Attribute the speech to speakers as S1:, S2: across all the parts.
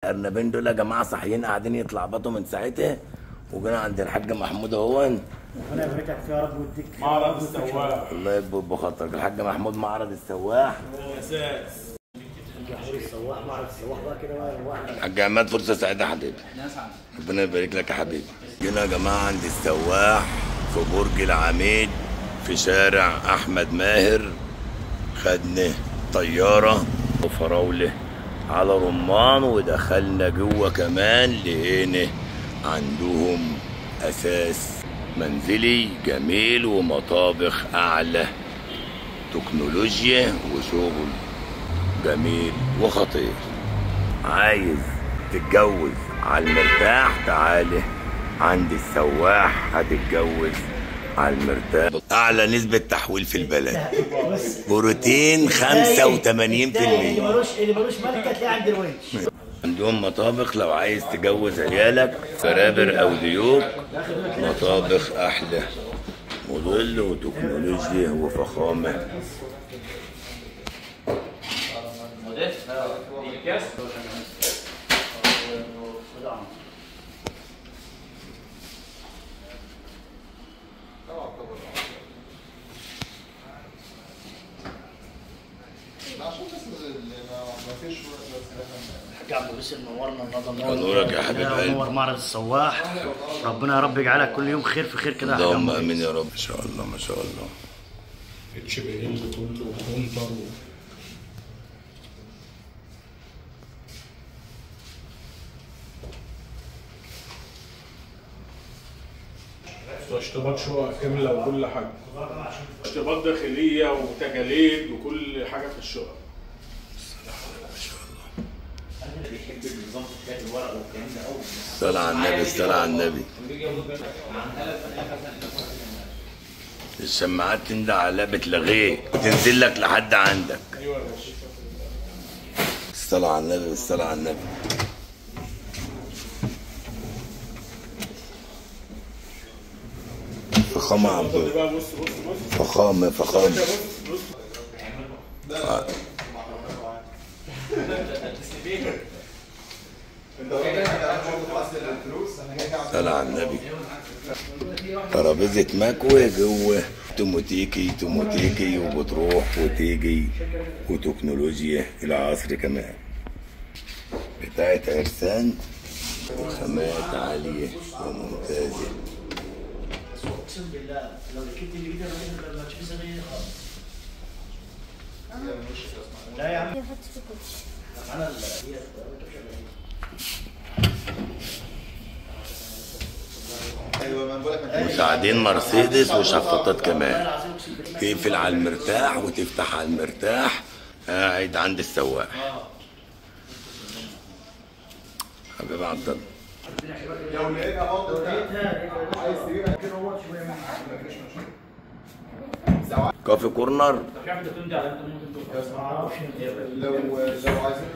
S1: الارنبين دول يا جماعه صاحيين قاعدين يتلعبطوا من ساعتها، وجينا عند الحاج محمود اهون.
S2: ربنا يبارك لك فيها يا رب ويديك
S3: معرض السواح.
S1: الله يكبر بخاطرك الحاج محمود، معرض السواح.
S3: اساس
S2: السواح، معرض السواح بقى كده بقى.
S1: الحاج عماد فرصه سعيده يا حبيبي. ربنا يبارك لك يا حبيبي. جينا يا جماعه عند السواح في برج العميد في شارع احمد ماهر. خدنا طياره وفراوله على رمان، ودخلنا جوه كمان لقينا عندهم اساس منزلي جميل ومطابخ اعلى تكنولوجيا وشغل جميل وخطير. عايز تتجوز على المرتاح تعالى عند السواح هتتجوز على المرتاح. اعلى نسبة تحويل في البلد، بروتين 85%.
S2: اللي ملوش ملكه تلاقيه عند الونش.
S1: عندهم مطابخ لو عايز تجوز عيالك فرابر او ديوك، مطابخ احلى موديل وتكنولوجيا وفخامه.
S2: الحاج عبد الباسط منورنا النهارده.
S1: نورك يا حبيب قلبي.
S2: منور معرض السواح. ربنا يا رب يجعلك كل يوم خير في خير كده.
S1: اللهم امين يا رب. ما شاء الله ما شاء الله.
S3: اتش بي ام كله وكونتر واشتباك شقق كامله وكل حاجه. اشتباك داخليه وتجاليد وكل حاجه في الشقق.
S1: الصلاة على النبي، الصلاة على النبي. السماعات تندع على بتلغيه تنزل لك لحد عندك.
S3: ايوه يا باشا.
S1: الصلاة على النبي، الصلاة على النبي. فخامة عبد الله.
S3: بص بص بص.
S1: فخامة فخامة.
S3: بص بص.
S1: صلاة على النبي. ترابيزة مكوى جوه توموتيكي توموتيكي وبتروح وتيجي وتكنولوجيا العصر كمان. بتاعت عرسان وخامات عالية وممتازة.
S2: اقسم بالله لو ركبت اللي كده ما تشوفي صغير خالص. لا يا عم
S4: حط في كوتش.
S2: انا
S1: مساعدين مرسيدس وشفاطات كمان. تقفل على المرتاح وتفتح على المرتاح. قاعد عند السواح. حبيبي عبد الله.
S5: لو لقيتها برضه عايز تجيبها كده هو شويه
S1: كافي كورنر.
S5: لو عايزين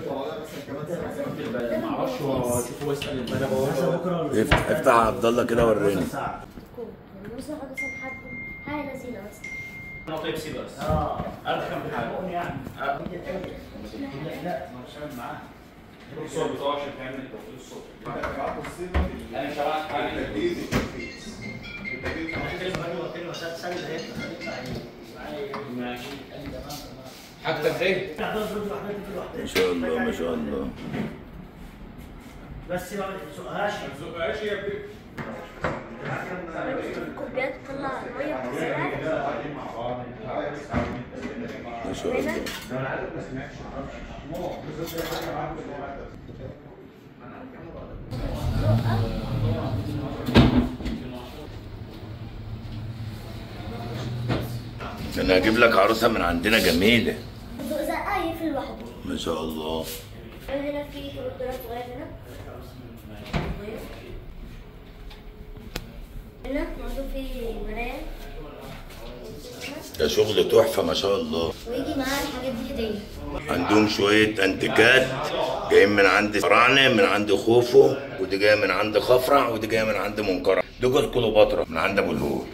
S5: نطلعها مثلا كمان ساعه ما اعرفش اشوفه واسال البلد.
S1: افتح عبد الله كده وريني.
S4: بص حاجه حد حاجه لذيذه بس.
S2: بيبسي بس. ارخم حاجه يعني. لا مش عارف معاه.
S3: الصوت بتاعه عشان تعمل توصيل الصوت.
S5: انا شرحت حاجه جديده.
S3: حتى خير.
S1: ما شاء الله ما شاء الله.
S2: بس ما تسوقهاش.
S3: ما تزقهاش يا ابني.
S4: كوبايات تطلع ميه وتغسلها.
S1: ما شاء الله. انا هجيب لك عروسه من عندنا جميله.
S4: زقها يقفل لوحده.
S1: ما شاء الله.
S4: هنا في كورترات صغير هنا. هنا برضه في مراية.
S1: ده شغل تحفه ما شاء الله.
S4: ويجي معاها الحاجات دي هدية.
S1: عندهم شويه انتيكات جايين من عند فراعنه، من عند خوفو، ودي جايه من عند خفرع، ودي جايه من عند منقرع. دي جوز كليوباترا من عند ابو الهول.